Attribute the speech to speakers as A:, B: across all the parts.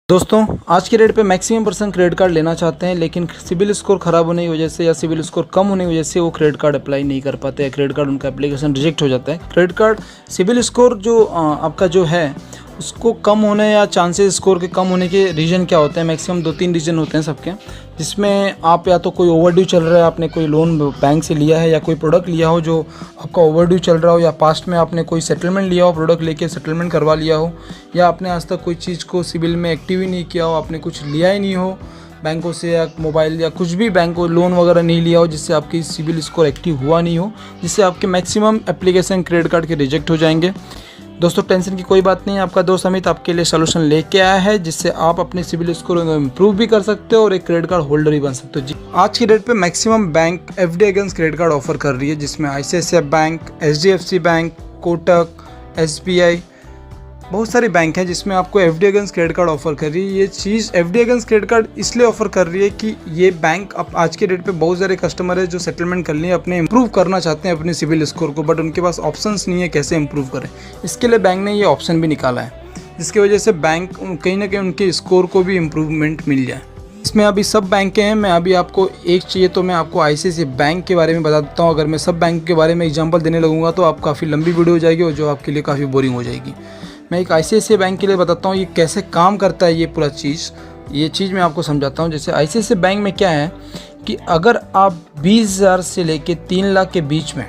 A: दोस्तों आज के रेट पे मैक्सिमम पर्सन क्रेडिट कार्ड लेना चाहते हैं, लेकिन सिबिल स्कोर ख़राब होने की वजह से या सिबिल स्कोर कम होने की वजह से वो क्रेडिट कार्ड अप्लाई नहीं कर पाते हैं। क्रेडिट कार्ड उनका एप्लीकेशन रिजेक्ट हो जाता है। क्रेडिट कार्ड सिबिल स्कोर जो आपका जो है उसको कम होने या चांसेस स्कोर के कम होने के रीज़न क्या होते हैं? मैक्सिमम 2-3 रीज़न होते हैं सबके, जिसमें आप या तो कोई ओवरड्यू चल रहा है, आपने कोई लोन बैंक से लिया है या कोई प्रोडक्ट लिया हो जो आपका ओवरड्यू चल रहा हो, या पास्ट में आपने कोई सेटलमेंट लिया हो, प्रोडक्ट लेके सेटलमेंट करवा लिया हो, या आपने आज तक कोई चीज़ को सिबिल में एक्टिव ही नहीं किया हो, आपने कुछ लिया ही नहीं हो बैंकों से या मोबाइल या कुछ भी बैंक को लोन वगैरह नहीं लिया हो जिससे आपकी सिबिल स्कोर एक्टिव हुआ नहीं हो, जिससे आपके मैक्सिमम एप्लीकेशन क्रेडिट कार्ड के रिजेक्ट हो जाएंगे। दोस्तों टेंशन की कोई बात नहीं है, आपका दोस्त अमित आपके लिए सलूशन लेके आया है जिससे आप अपने सिबिल स्कोर को इम्प्रूव भी कर सकते हो और एक क्रेडिट कार्ड होल्डर भी बन सकते हो। जी आज की डेट पे maximum bank FD against credit card offer कर रही है, जिसमें ICICI bank, HDFC bank, Kotak, SBI, बहुत सारी बैंक हैं जिसमें आपको FD against credit card offer कर रही है। ये चीज़ एफडी अगेंस्ट क्रेडिट कार्ड इसलिए ऑफर कर रही है कि ये बैंक अब आज के डेट पे बहुत सारे कस्टमर है जो सेटलमेंट कर लिए अपने इंप्रूव करना चाहते हैं अपने सिबिल स्कोर को, बट उनके पास ऑप्शंस नहीं है कैसे इंप्रूव करें। इसके लिए बैंक ने ये ऑप्शन भी निकाला है, जिसकी वजह से बैंक कहीं ना कहीं उनके स्कोर को भी इम्प्रूवमेंट मिल जाए। इसमें अभी सब बैंकें हैं, मैं अभी आपको एक चाहिए तो मैं आपको आईसीआईसीआई बैंक के बारे में बता देता हूँ। अगर मैं सब बैंक के बारे में एग्जाम्पल देने लगूँगा तो आप काफ़ी लंबी वीडियो हो जाएगी और जो आपके लिए काफ़ी बोरिंग हो जाएगी। मैं एक आईसीआईसीआई बैंक के लिए बताता हूँ ये कैसे काम करता है, ये पूरा ये चीज़ मैं आपको समझाता हूँ। जैसे आईसीआईसीआई बैंक में क्या है कि अगर आप 20,000 से लेके 3 लाख के बीच में,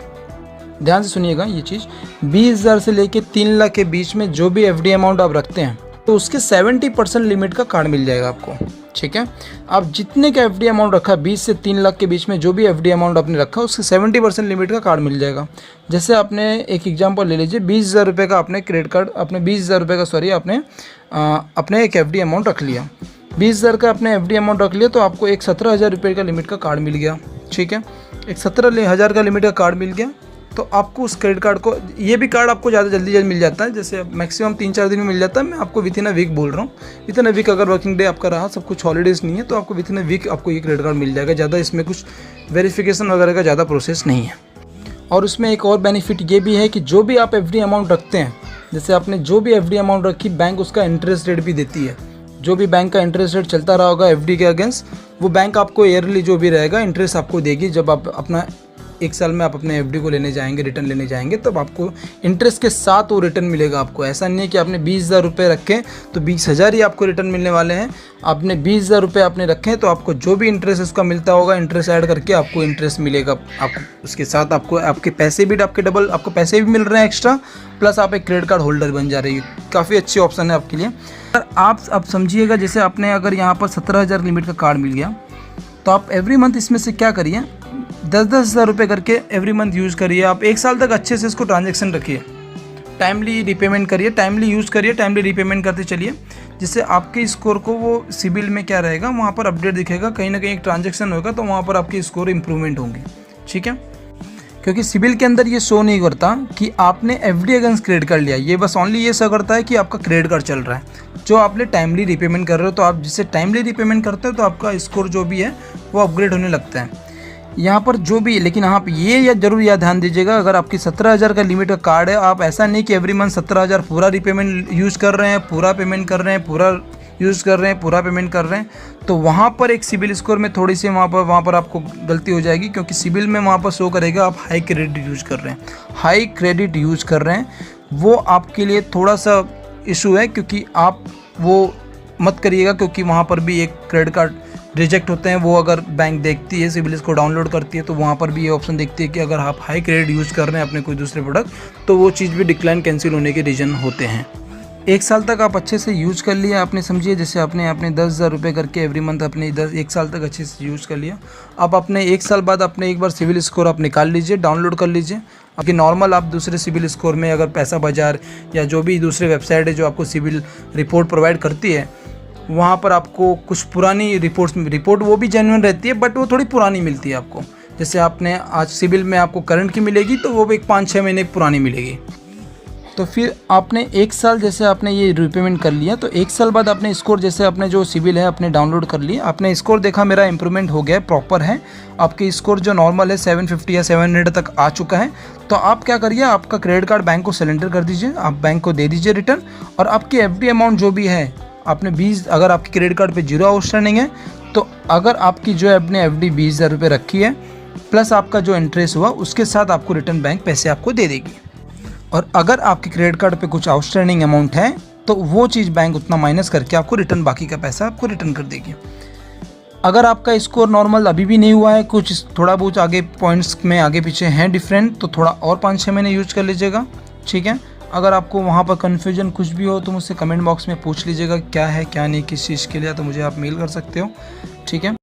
A: ध्यान से सुनिएगा ये चीज़, 20,000 से लेके 3 लाख के बीच में जो भी एफडी अमाउंट आप रखते हैं तो उसके 70% लिमिट का कार्ड मिल जाएगा आपको। ठीक है, आप जितने का एफडी अमाउंट रखा है 20 से 3 लाख के बीच में जो भी एफडी अमाउंट आपने रखा है उसके 70% लिमिट का कार्ड मिल जाएगा। जैसे आपने एक एग्जांपल ले लीजिए, 20,000 रुपये का आपने क्रेडिट कार्ड, अपने 20,000 रुपये का आपने अपने एक एफडी अमाउंट रख लिया, 20,000 का अपने एफडी अमाउंट रख लिया तो आपको एक 17,000 रुपये का लिमिट का कार्ड मिल गया। ठीक है, एक 17,000 का लिमिट का कार्ड मिल गया तो आपको उस क्रेडिट कार्ड को, ये भी कार्ड आपको ज़्यादा जल्दी मिल जाता है, जैसे मैक्सिमम 3-4 दिन में मिल जाता है। मैं आपको विथ इन अ वीक बोल रहा हूँ, विथ इन अ वीक अगर वर्किंग डे आपका रहा, सब कुछ हॉलीडेज़ नहीं है तो आपको विथ इन अ वीक आपको ये क्रेडिट कार्ड मिल जाएगा। ज़्यादा इसमें कुछ वेरिफिकेशन वगैरह का ज़्यादा प्रोसेस नहीं है। और उसमें एक और बेनिफिट ये भी है कि जो भी आप एफडी अमाउंट रखते हैं, जैसे आपने जो भी एफडी अमाउंट रखी, बैंक उसका इंटरेस्ट रेट भी देती है। जो भी बैंक का इंटरेस्ट रेट चलता रहा होगा एफडी के अगेंस्ट, वो बैंक आपको ईयरली जो भी रहेगा इंटरेस्ट आपको देगी। जब आप अपना 1 साल में आप अपने एफडी को लेने जाएंगे, रिटर्न लेने जाएंगे, तब आपको इंटरेस्ट के साथ वो रिटर्न मिलेगा आपको। ऐसा नहीं है कि आपने 20,000 रुपये रखे तो 20,000 ही आपको रिटर्न मिलने वाले हैं। आपने 20,000 रुपये आपने रखे तो आपको जो भी इंटरेस्ट उसका मिलता होगा, इंटरेस्ट ऐड करके आपको इंटरेस्ट मिलेगा। आपको उसके साथ आपको आपके पैसे भी आपके डबल आपको पैसे भी मिल रहे हैं एक्स्ट्रा, प्लस आप एक क्रेडिट कार्ड होल्डर बन जा रही है। काफ़ी अच्छी ऑप्शन है आपके लिए। सर आप समझिएगा, जैसे आपने अगर यहाँ पर 17,000 लिमिट का कार्ड मिल गया तो आप एवरी मंथ इसमें से क्या करिए, 10-10 हज़ार रुपये करके एवरी मंथ यूज़ करिए। आप 1 साल तक अच्छे से इसको ट्रांजैक्शन रखिए, टाइमली रिपेमेंट करिए, टाइमली यूज़ करिए, टाइमली रिपेमेंट करते चलिए, जिससे आपके स्कोर को वो सिबिल में क्या रहेगा वहाँ पर अपडेट दिखेगा। कहीं ना कहीं एक ट्रांजैक्शन होगा तो वहाँ पर आपकी स्कोर इंप्रूवमेंट होंगी। ठीक है, क्योंकि सिबिल के अंदर ये शो नहीं करता कि आपने एफडी अगेंस्ट क्रेडिट कार्ड लिया, ये बस ओनली ये शो करता है कि आपका क्रेडिट कार्ड चल रहा है जो आपने टाइमली रिपेमेंट कर रहे हो। तो आप जिससे टाइमली रिपेमेंट करते हो तो आपका स्कोर जो भी है वो अपग्रेड होने लगता है यहाँ पर जो भी। लेकिन आप ये जरूर याद ध्यान दीजिएगा, अगर आपकी 17,000 का लिमिट का कार्ड है, आप ऐसा नहीं कि एवरी मंथ 17,000 पूरा रिपेमेंट यूज़ कर रहे हैं, पूरा पेमेंट कर रहे हैं, पूरा यूज़ कर रहे हैं, पूरा पेमेंट कर रहे हैं, तो वहाँ पर एक सिबिल स्कोर में थोड़ी सी वहाँ पर आपको गलती हो जाएगी। क्योंकि सिबिल में वहाँ पर शो करेगा आप हाई क्रेडिट यूज़ कर रहे हैं, हाई क्रेडिट यूज़ कर रहे हैं, वो आपके लिए थोड़ा सा इशू है। क्योंकि आप वो मत करिएगा, क्योंकि वहाँ पर भी एक क्रेडिट कार्ड रिजेक्ट होते हैं। वो अगर बैंक देखती है, सिबिल को डाउनलोड करती है, तो वहाँ पर भी ये ऑप्शन देखती है कि अगर आप हाई क्रेडिट यूज़ कर रहे हैं अपने कोई दूसरे प्रोडक्ट, तो वो चीज़ भी डिक्लाइन कैंसिल होने के रीज़न होते हैं। 1 साल तक आप अच्छे से यूज़ कर लिया आपने, समझिए जैसे आपने 10,000 रुपये करके एवरी मंथ अपने 1 साल तक अच्छे से यूज़ कर लिया। अब अपने 1 साल बाद अपने एक बार सिबिल स्कोर आप निकाल लीजिए, डाउनलोड कर लीजिए। आपकी नॉर्मल आप दूसरे सिबिल स्कोर में अगर पैसा बाजार या जो भी दूसरे वेबसाइट है जो आपको सिबिल रिपोर्ट प्रोवाइड करती है, वहाँ पर आपको कुछ पुरानी रिपोर्ट वो भी जेन्युइन रहती है, बट वो थोड़ी पुरानी मिलती है आपको। जैसे आपने आज सिबिल में आपको करंट की मिलेगी तो वो भी 5-6 महीने पुरानी मिलेगी। तो फिर आपने 1 साल जैसे आपने ये रिपेमेंट कर लिया तो 1 साल बाद आपने स्कोर, जैसे आपने जो सिबिल है अपने डाउनलोड कर लिया, आपने स्कोर देखा मेरा इंप्रूवमेंट हो गया है, प्रॉपर है, आपकी स्कोर जो नॉर्मल है 750 या 700 तक आ चुका है। तो आप क्या करिए, आपका क्रेडिट कार्ड बैंक को सरेंडर कर दीजिए, आप बैंक को दे दीजिए रिटर्न, और आपकी एफडी अमाउंट जो भी है आपने 20, अगर आपके क्रेडिट कार्ड पे 0 आउटस्टैंडिंग है तो अगर आपकी जो है अपने FD 20,000 रुपये रखी है प्लस आपका जो इंटरेस्ट हुआ उसके साथ आपको रिटर्न बैंक पैसे आपको दे देगी। और अगर आपके क्रेडिट कार्ड पे कुछ आउटस्टैंडिंग अमाउंट है तो वो चीज़ बैंक उतना माइनस करके आपको रिटर्न, बाकी का पैसा आपको रिटर्न कर देगी। अगर आपका स्कोर नॉर्मल अभी भी नहीं हुआ है, कुछ थोड़ा बहुत आगे पॉइंट्स में आगे पीछे हैं डिफरेंट, तो थोड़ा और 5-6 महीने यूज कर लीजिएगा, ठीक है। अगर आपको वहाँ पर कन्फ्यूजन कुछ भी हो तो मुझसे कमेंट बॉक्स में पूछ लीजिएगा क्या है क्या नहीं, किस चीज़ के लिए, तो मुझे आप मेल कर सकते हो, ठीक है।